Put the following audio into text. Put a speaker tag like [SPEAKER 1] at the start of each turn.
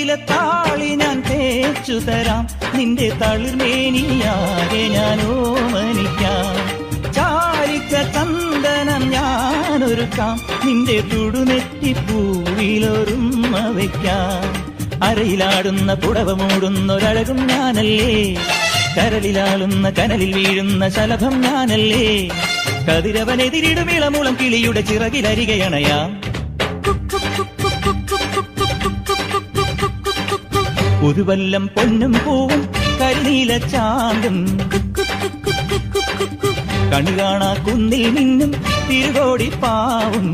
[SPEAKER 1] നീലത്താളി ഞാൻ തേച്ചു തരാം, നിന്റെ തളിർമേനിയാകെ ഞാൻ ഓമനിക്കാം. ചാലിച്ച ചന്ദനം ഞാനൊരുക്കാം, നിന്റെ തുടുനെറ്റിപ്പൂവിലൊരുമ്മ വയ്ക്കാം. അരയിലാടുന്ന പുടവ മൂടുന്നൊരഴകും ഞാനല്ലേ, കരളിലാളുന്ന കനലിൽ വീഴുന്ന ശലഭം ഞാനല്ലേ. കതിരവനെതിരിടും ഇളമുളം കിളിയുടെ ചിറകിലരികയണയാം. ഒരു വല്ലം പൊന്നും പൂവും കരിനീല ചാന്തും, കണി കാണാ കുന്നിൽ നിന്നും തിരുകോടി പാവും.